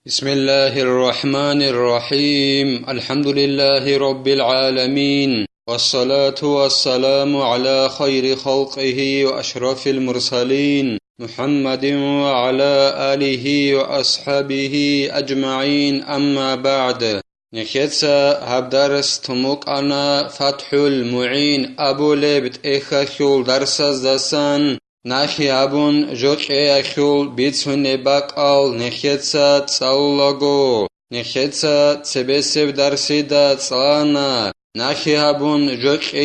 بسم الله الرحمن الرحيم الحمد لله رب العالمين والصلاة والسلام على خير خلقه وأشرف المرسلين محمد وعلى آله وأصحابه أجمعين أما بعد نخيتسا هبدرس تموك أنا فتح المعين أبو لبت إخاخيول درس الزسان ناخي أبون جوك إخيول بيتسون باقال نخيتسا تساولاغو نخيتسا تسبسب درسي دا تسانا ناخي أبون جوك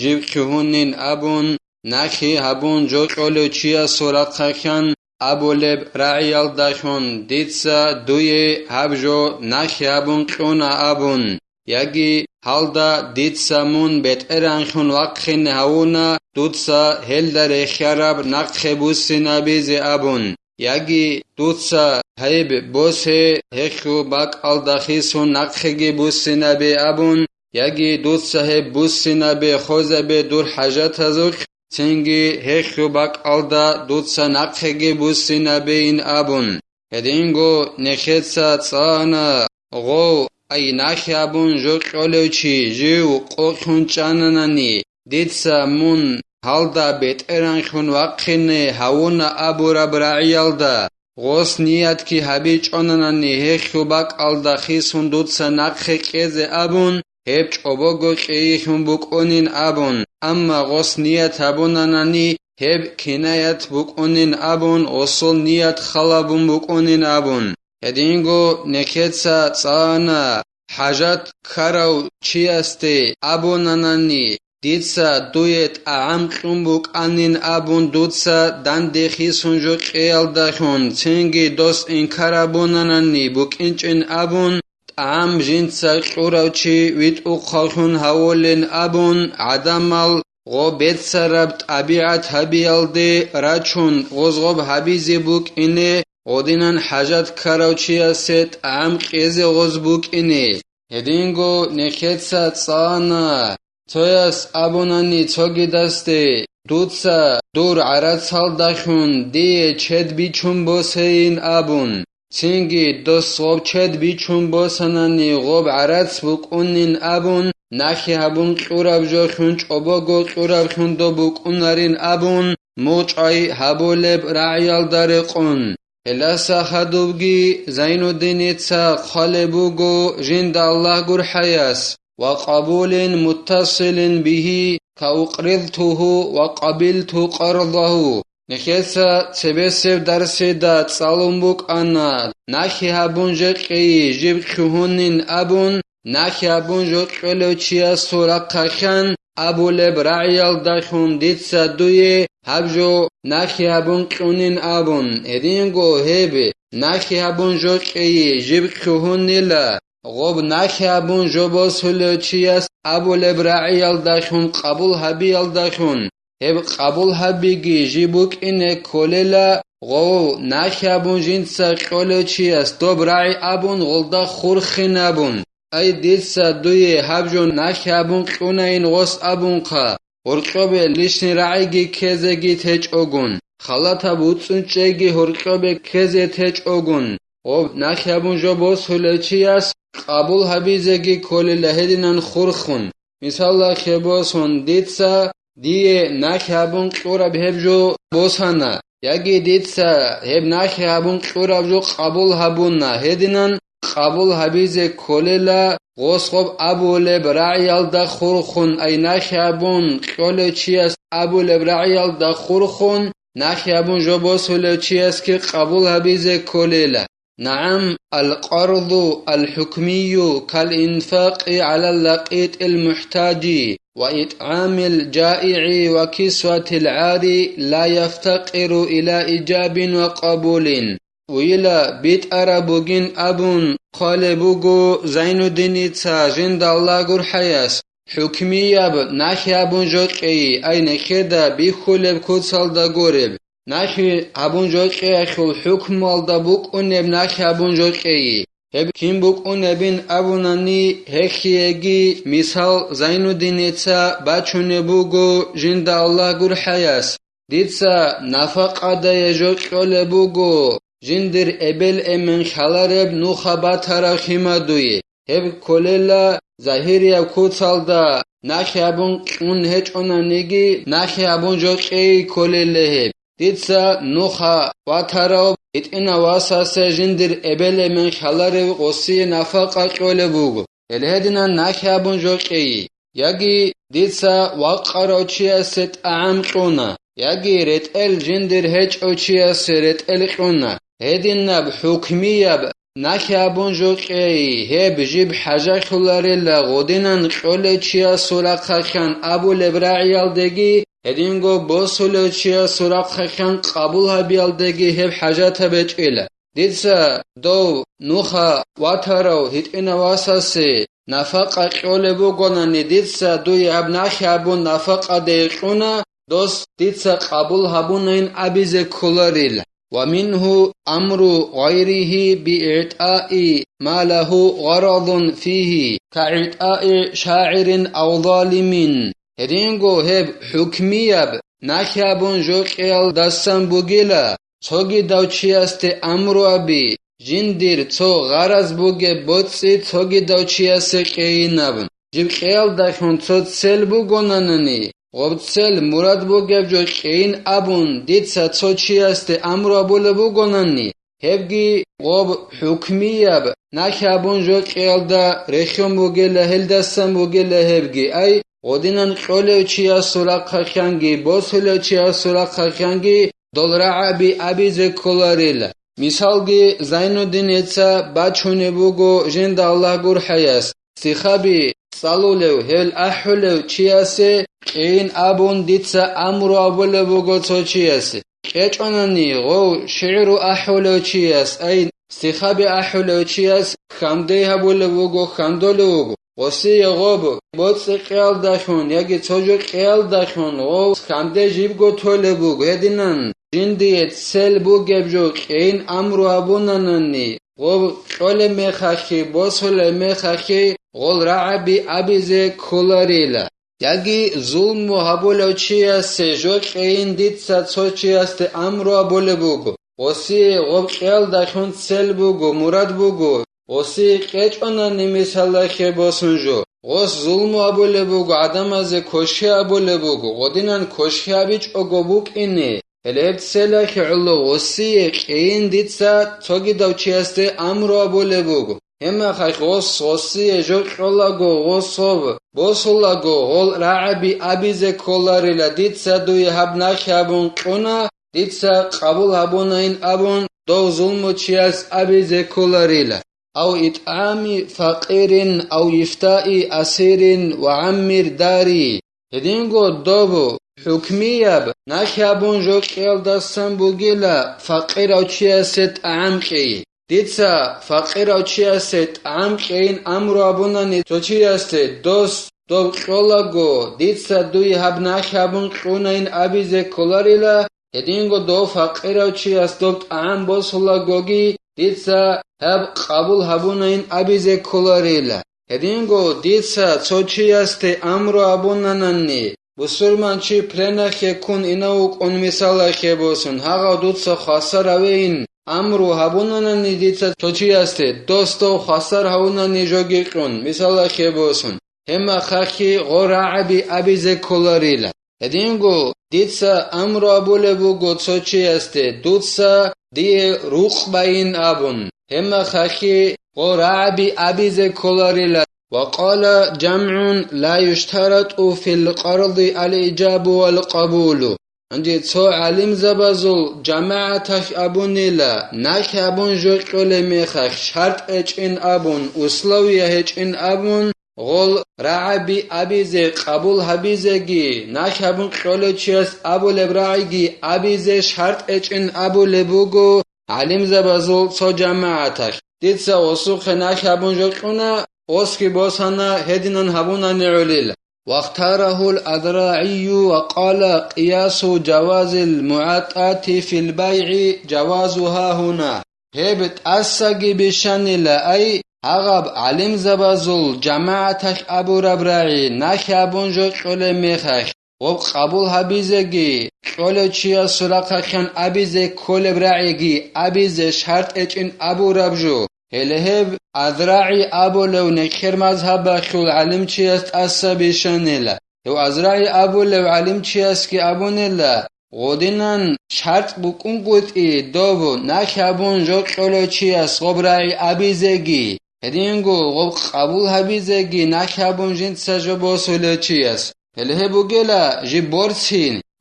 جيبكهونين أبون ناخي هبون جوك أولو چيا سورقخان أبو لب رعيال داخون ديتسا دوي هبجو ناخي هبون قونا أبون يجي هالدا ديتسا مون بيت إرانخون وقخين هاونا دوتسا هلدر خراب نقخ بوسينا بيزي أبون يجي دوتسا هيب بوسي هخو باك الدخيسون نقخي بوسينا بي أبون يجي دوتسا هيب بوسينا بي خوزة بي دور حاجات هزوك تنگي هخو باك الدا دوتسا نقخي بوسينا بين أبون هدينگو نخيتسا تسانا غو أي ناخي أبون جوك أولوشي جيو قوخون چانناني ديتسا مون هالدا بيت إرانخون وقخيني هاونا أبو رب رعيالدا غوص نيات كي هبيج أنناني هخو باك الدا خيسون دوتسا نقخي كيزي أبون هبج أبوغو كيخون بوك أونين أبون أما غوص نيات هبوناناني هب كنايات بوك أونين أبون غوصل نيات خلابون بوك أونين أبون هدينگو نكيتسا تسانا حاجات كاراو چياسته أبوناناني ديتسا دويت أعمقون بوك أنين أبون دوتسا دان دخيسون جو قيال داخون تنگي دوست إنكارا بوناناني بوك إنچن أبون عام جنسا قراوچي ويت أقخون هاولين أبون عدمال غو بيت سربت أبيعت هبيال دي راچون غزغب هبيزي بوك إني غدينان حاجات كاراوچيا ست عمق إزي غزبوك إني هدينگو نخيتسا تسانا توياس أبوناني توغي دسته دوتسا دور عرات سال داخون دي چد بيچون بوسين أبون تنگي دوست غوب چد بيچون بوسناني غوب عرات بوك أونين أبون ناخي هبون قراب جو خونچ أبوغو قراب خوندو بوك أونارين أبون موچ أي هبولب رعيال دارقون إلاسا خدوبجي زين الدينيتسا خالبوغو جند الله قر حياس وقبول متصل به كأقرضته وقبلت قرضه نخيسا تبسف درسي دا تسالون بوك أنا ناخي هبون جقي جيب خهونين أبون ناخي هبون جقلو چيا سورقخان أبو لب رعيال داخون ديتسا دوي هبجو ناخي هبون قونين أبون إدينگو هبه ناخي هبون جقي جيب خهوني لا غوب ناخي هبون جبوس هلو چياس أبو لب رعيال داخون قبول هبيال داخون هب قبول هبيگي جيبوك إنه كوليلا غو ناخي هبون جنسا قولو چياس دوب رعي أبون غلدا خورخين أبون أي ديتسا دوي هبجو ناخي هبون قونين غوص أبون قا هرقوبه لشني رعيگي كزيگي تيج أغون خلاتا بوتسونچيگي هرقوبه كزي تيج أغون غوب ناخي هبون جبوس هلو چياس قبول هبيزيگي كوليلا هدينان خورخون مثال خبوسون ديتسا دي ناخي هبون قورب هبجو بوسانا ياگي ديتسا هب ناخي هبون قورب جو قبول هبونا هدينان قبول هبيزي كوليلا غوصغب أبو لب رعيال دا خورخون أي ناخي هبون قولو چياس أبو لب رعيال دا خورخون ناخي هبون جبوس هلو چياس كي قبول هبيزي كوليلا نعم القرض الحكمي كالإنفاق على اللقيط المحتاج وإطعام الجائع وكسوة العاري لا يفتقر إلى إيجاب وقبول ويلا بيت أرابوغين أبون قالبوغو زين الدين تساجند الله قر حياس حكمي ياب ناخي أبون جوكي أي نخيدا بيخولب كوتسال دا قرب ناخي أبون جوكي أخو حكم والدا بوك أنب ناخي أبون جوكي هب كين بوك أنبين أبوناني هخيجي مثال زين الدين تسا باچون بوغو جند الله قر حياس ديتسا نفق دا يجوك قولبوغو جندر ابل امن خلارب نوخا باتارا خیمادوی هب کللا ظاهریا کوتالدا نخی ابون قون هچ اونانگی نخی ابون جوکی کلله دیتسا نوخا باتارا اتنا واساسه جندر ابل امن خلارب قصی نفاقا قول بوگو الهدنا نخی ابون جوکی یاگی دیتسا واقعا چیاست اعم قونا یاگی رتل جندر هچ اوچیاست رتل قونا هدنا بحکمیاب نخی ابون جوکی هب جیب حاجه خلارلا غودینان قول چیا سوراق خان ابو لبرعیال دگی هدینگو بوسول چیا سوراق خان قبول هبیال دگی هب حاجه تبچیلا دیتسا دو نوخا واتارو هیت اینا واساسی نفقه قول بگونانی دیتسا دوی اب نخی ابون نفقه دیقونا دوست دیتسا قبول هبون این عبیز کلاریل ومنه أمر غيره بإعطاء ما له غرض فيه كإعطاء شاعر أو ظالم هرينغو هب حكمياب نخيابون جوكيال دستان بوغيلا توغي دوچياست أمرو أبي جندير تو غرز بوغي بوتسي توغي دوچياست قينابن جيب قيال دخون تو تسل بوغونانني غبتسل مراد بوگев جو قین ابون دیتسا چوچیاست امرو بوله بوگونانی هبگی غب حکمیاب نخابون جو قیلدا رخیون بوگله هلدستان بوگله هبگی ای غدینان قوله چیا سوراق خانگی بوسله چیا سوراق خانگی دولرعبی ابیز کلاریل مثالگی زینودین اتسا بچونه بوگو جند الله گور حیاس سیخابی صالولو هل احولو چیاسه قین ابون دیتسا امرو ابوله بوگو تو چیاسه قیچانانی غو شعرو احولو چیاس این سیخابی احولو چیاس خمده هبوله بوگو خمدولو بوگو وسی غوب بوتس قیال داشون یکی توجو قیال داشون غو خمده جیب گو توله بوگو هدینن جندیت سل بوگب جو قین امرو ابونانانی غوب قول میخاکی بوسول میخاکی غول رعبی ابیزه کلاریلا یاگی ظلم و هبولو چیاست جو قین دیتسا چو چیاست امرو ابوله بوگو وسی غوب قیال داشون سل بوگو مراد بوگو وسی قیچ اونانی مثالا که باسون جو غوس ظلم و ابوله بوگو عدم از کشی ابوله بوگو غدینان کشی ابیچ اگو بوگ اینه الهبت سلا که علو وسی قین دیتسا توگی دو چیاست امرو ابوله بوگو همه خیلی غوس وسی جو قلاگو غوصوب بوسولاگو غول رعبی ابیز کلاریلا دیتسا دوی هب نخی ابون قونا دیتسا قبول هبون این ابون دو ظلم چیاست ابیز کلاریلا او اطعام فقیر او افتاء اسیر و عمر داری هدینگو دوبو حکمیاب نخیابون جو قیل دستان بوگیلا فقیر او چیاست عمقی دیتسا فقیر او چیاست عمقین امرو ابونانی تو چیاست دوست دو قلاگو دیتسا دوی هب نخیابون قونه این عبیز کلاریلا هدینگو دو فقیر او چیاست دو عم باسولاگوگی دیتسا هب قبول هبون این عبیز کلاریلا هدینگو دیتسا چو چیاست امرو ابونانانی بسرمان چی پرنخی کن اینو کن مثالخی باسون هاگا دوتسا خاصر اوین امرو هبونانانی دیتسا چو چیاست دوستو خاصر هبونانی جوگی کن مثالخی باسون همه خاکی غرعبی عبیز کلاریلا هدینگو دیتسا امرو ابوله بوگو چو چیاست دوتسا دی روخ باین ابون همه خاکی غرعبی عبیز کلاریلا وقال جمع لا يشترط في القرض الإجاب والقبول عندي تو علم زبازل جماعتك أبوني لا ناك أبون جوكول ميخاك شرط اچين أبون أسلوية اچين أبون غول رعبي أبيزي قبول هبيزي ناك أبون قولو چيس أبو لبرعيگي أبيزي شرط اچين أبو لبوغو علم زبازل تو جماعتك ديتسا وسوخ ناك أبون جوكونا اوسكي بوسانا هدينان هبونا نعليل واختاره الأذراعي وقال قياس جواز المعاطات في البيع جوازها هنا هبت أساقي بشان أي هغب علم زبازل جماعتك أبو ربرعي ناكي أبون جوك ميخاك غب قبول هبیزگی کل چیا سراغ خان ابیزه کل برعیگی ابیزه شرط اچین ابو ربجو هلهب ازرعی ابو لو نخیر مذهب خول علم چیست اصابیشان نیلا و ازرعی ابو لو علم چیست که ابو نیلا غودینان شرط بکن قطعی دوبو نخیابون جو کل چیست غب رعی ابیزگی هدینگو غب قبول هبیزگی نخیابون جنت سجو باسول چیست هلهب بگیلا جی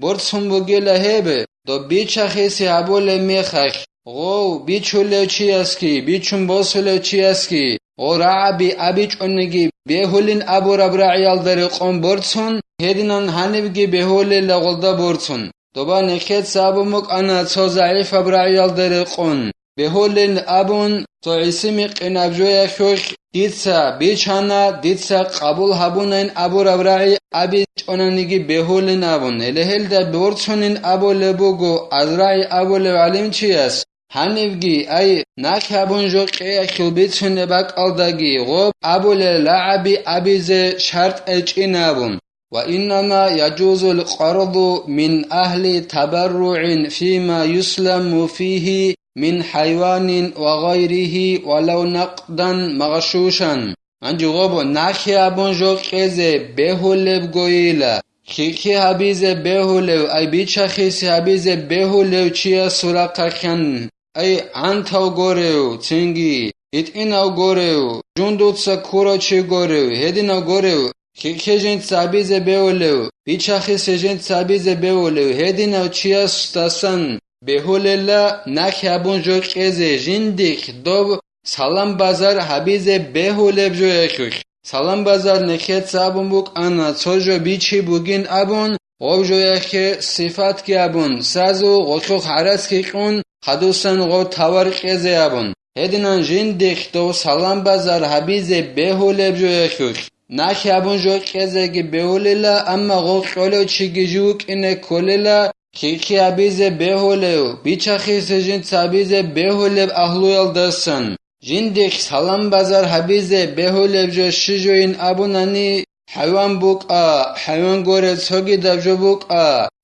برسون بگیلا هب دو بیچه خیسی ابو لمیخخ غو بیچوله چی است کی بیچون باسوله چی است کی غو رعبی ابیچ اونگی بهولین ابو ربرعیال در قوم برسون هدینان هنبگی بهولی لغلدا برسون دوبا نخید سابمک انا تو ضعیف ابرعیال در قون بهولین ابون تو عیسیمی قنبجوی خوش دیتسا بیچانا دیتسا قبول هبونین ابو ربرعی ابیچ اونگی بهولین ابون الهل در برسونین ابو لبوگو ازرعی ابو لعلم چی است هنفگی ای نخیابون جو قیه خلبیتونه بک آلدگی غب ابو لعبی ابیز شرط اچی نبون و انما يجوز القرض من اهل تبرع فيما يسلم فيه من حيوان وغيره ولو نقدا مغشوشا انجو غب نخیابون جو قیزه بهولب گویلا خیکی حبیز بهولو ای بیچه خیسی حبیز بهولو چیه سراغ خن ای انتاو گوریو چنگی ایت ایناو گوریو جوندوتسا کورا چی گوریو هدیناو گوریو خیکی جنت سابیز بهولو بیچه خیسی جنت سابیز بهولو هدیناو چیه ستاسن بهوللا نخیابون جو قیزه جندیک دوب سلام بازار حبیز بهولو جوی خوک سلام بازار نخیت سابون بوک انا چوجو بیچی بوگین ابون غب جوی که صفات کی ابون سازو غوخوخ حرس کی کن خدوسن غب تاور قیزه ابون هدینان جین دیختو سلام بازار حبیز بهولب جوی خوک نخی ابون جو قیزه گی بهوللا اما غب قولو چیگی جوک اینه کللا خیکی حبیز بهولو بیچه خیس جین سابیز بهولب اهلویل دستن جندك سلام بازار حبيزه بهولب جو شجوين ابوناني حيوان بوك حيوان غورت سوغي دبجو بوك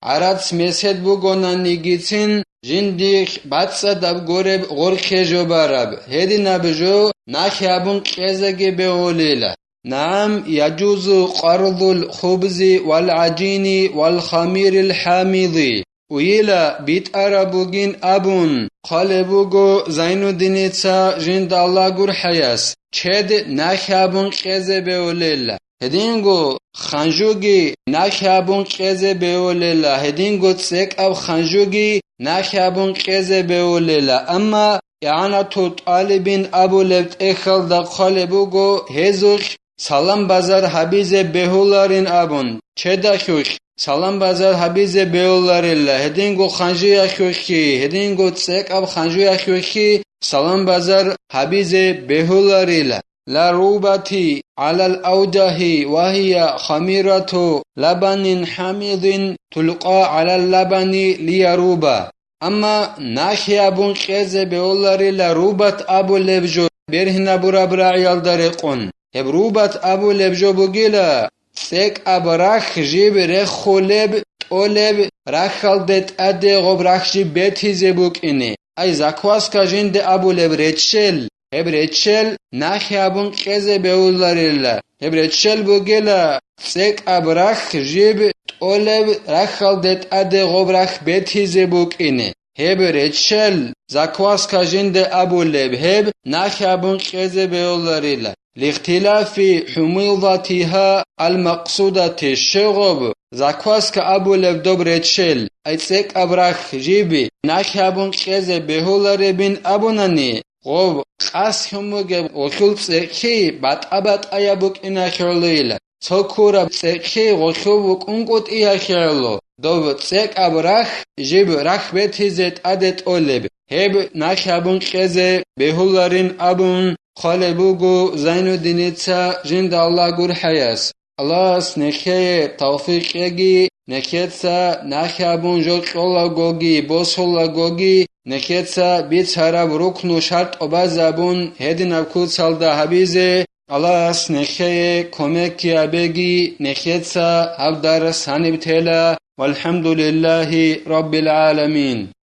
عرات مسد بوغوناني گيتين جندك باتسا دب غورب غورخه جو بارب هدي نبجو نخيابون قيزگي بهوليلا نعم يجوز قرض الخبز والعجين والخمير الحامض ويلا بيت عربوگين ابون قالبوگو زينو دينيتسا جند الله gur حياس چد نخابون قزه بهوللا هدينگو خنجوگي نخابون قزه بهوللا هدينگو تسك او خنجوگي نخابون قزه بهوللا اما يعني تو طالبين ابو لبت اخل دا قالبوگو هزوخ سلام بازار حبيزه بهولارين ابون چدا خوخ سلام بازار حبیز بهولارilla هدینگو خنجوی اخوخی هدینگو تسک اب خنجوی اخوخی سلام بازار حبیز بهولارilla لا روبتی على الاوداه وهي خميرة لبن حامض تلقى على اللبن ليروبا اما نخیابون قیزه بهولارilla روبت ابو لبجو برهن برا برعیال دارقون هب روبت ابو لبجو بگیلا سك أبرخ جيب رخ خولب طولب رخالدت أدي غب رخشي بيتي زبوك إني أي زكواس كجين دي أبو لب ريتشل هب ريتشل ناخي أبون قيزة بهولاريلا هب ريتشل بوغيلا سك أبرخ جيب طولب رخالدت أدي غب رخ بيتي زبوك إني هب ريتشل زكواس كجين دي أبو لب هب ناخي أبون قيزة بهولاريلا لاختلاف حموضتها المقصودة الشغب زكواس كأبو لبدو بريتشل ايتسك ابرخ جيبي ناكيابون قيزة بهولاري بين ابوناني غوب قاس هموغب وخل تسكي بات ابات ايابوك انا خيرليلا سوكورا تسكي وخوبوك انقوت ايا خيرلو دوب تسك ابرخ جيب رخ بيتيزت ادت اولب هب ناكيابون قيزة بهولارين ابون خالبوگو زينو دينيتسا جند الله gur حياس الله نخيه توفيق يگي نكيتسا نخيابون جو قولا گوگي بوسولا گوگي نكيتسا بيتسارا ركنو شرط اوبا زبون هدي نبكوت سالدا حبيزه Alas nekhe komek ya begi nekhetsa habdar sanibtela walhamdulillahi rabbil alamin.